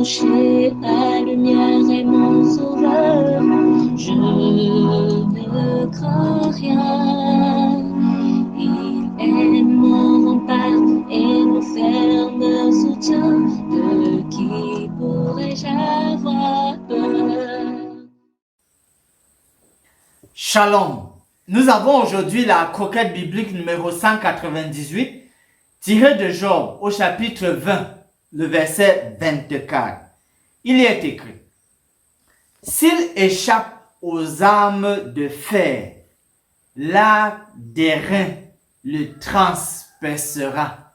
rocher, ma lumière et mon sauveur. Je ne crains rien. Il est mon rempart et mon ferme soutien. De qui pourrais-je avoir peur? Shalom. Nous avons aujourd'hui la croquette biblique numéro 198, tirée de Job au chapitre 20, le verset 24. Il y est écrit: s'il échappe aux armes de fer, l'arc d'airain le transpercera.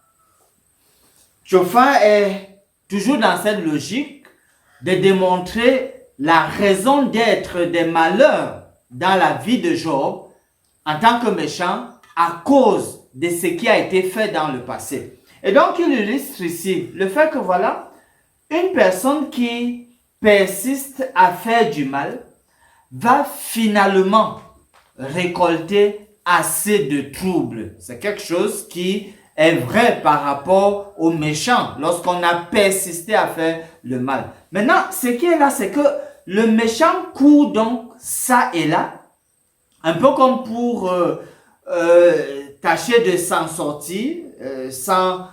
Chauffard est toujours dans cette logique de démontrer la raison d'être des malheurs dans la vie de Job en tant que méchant à cause de ce qui a été fait dans le passé. Et donc il illustre ici le fait que voilà, une personne qui persiste à faire du mal va finalement récolter assez de troubles. C'est quelque chose qui est vrai par rapport aux méchants lorsqu'on a persisté à faire le mal. Maintenant, ce qui est là, c'est que le méchant court donc ça et là, un peu comme pour tâcher de s'en sortir sans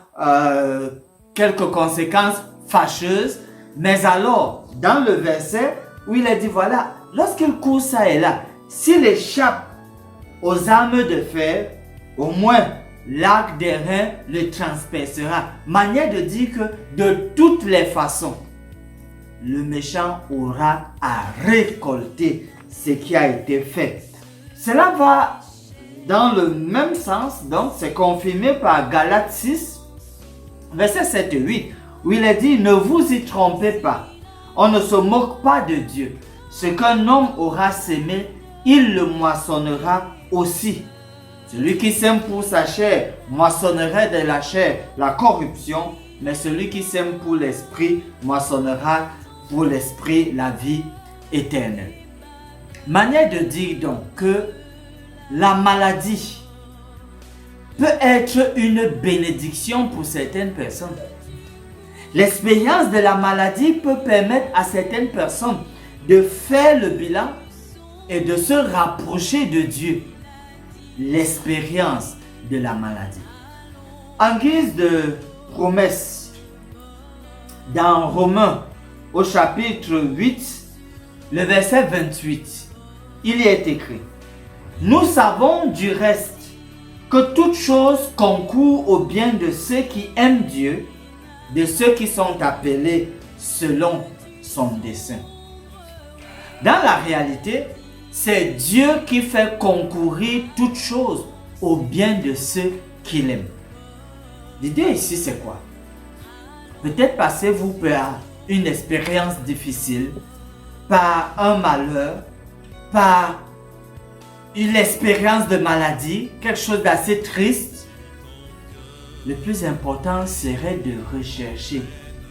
quelques conséquences fâcheuses. Mais alors, dans le verset où il est dit, voilà, lorsqu'il court ça et là, s'il échappe aux armes de fer, au moins l'arc d'airain le transpercera. Manière de dire que de toutes les façons, le méchant aura à récolter ce qui a été fait. Cela va dans le même sens, donc c'est confirmé par Galates 6, verset 7 et 8, où il est dit: ne vous y trompez pas, on ne se moque pas de Dieu. Ce qu'un homme aura semé, il le moissonnera aussi. Celui qui sème pour sa chair moissonnera de la chair la corruption, mais celui qui sème pour l'esprit moissonnera pour l'esprit la vie éternelle. Manière de dire donc que la maladie peut être une bénédiction pour certaines personnes. L'expérience de la maladie peut permettre à certaines personnes de faire le bilan et de se rapprocher de Dieu. L'expérience de la maladie. En guise de promesse, dans Romains au chapitre 8, le verset 28, il y est écrit: nous savons du reste que toute chose concourt au bien de ceux qui aiment Dieu, de ceux qui sont appelés selon son dessein. Dans la réalité, c'est Dieu qui fait concourir toute chose au bien de ceux qu'il aime. L'idée ici, c'est quoi? Peut-être passez-vous par une expérience difficile, par un malheur, par une expérience de maladie, quelque chose d'assez triste. Le plus important serait de rechercher.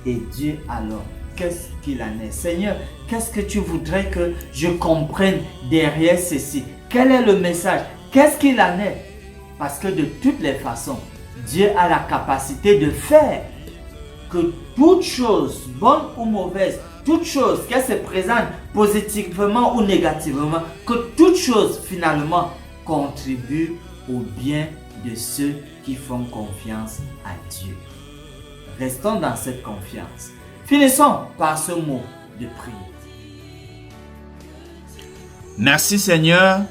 Et Dieu alors, qu'est-ce qu'il en est? Seigneur, qu'est-ce que tu voudrais que je comprenne derrière ceci? Quel est le message? Qu'est-ce qu'il en est? Parce que de toutes les façons, Dieu a la capacité de faire que toute chose, bonne ou mauvaise, toute chose, qu'elle se présente positivement ou négativement, que toute chose finalement contribue au bien de ceux qui font confiance à Dieu. Restons dans cette confiance. Finissons par ce mot de prière. Merci Seigneur,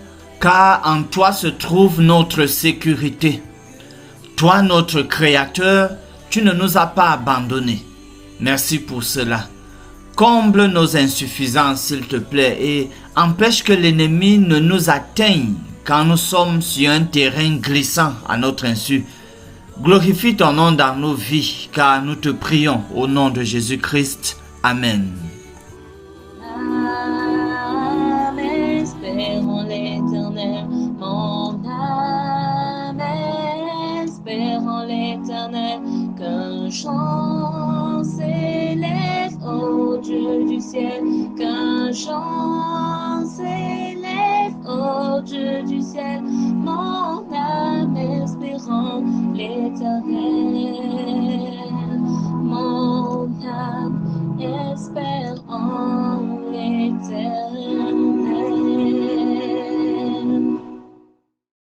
car en toi se trouve notre sécurité. Toi, notre Créateur, tu ne nous as pas abandonnés. Merci pour cela. Comble nos insuffisances, s'il te plaît, et empêche que l'ennemi ne nous atteigne quand nous sommes sur un terrain glissant à notre insu. Glorifie ton nom dans nos vies, car nous te prions au nom de Jésus-Christ. Amen. Espérons l'Éternel, mon âme, espérons l'Éternel, qu'un chant s'élève au Dieu du ciel, qu'un chant s'élève au Dieu du ciel, mon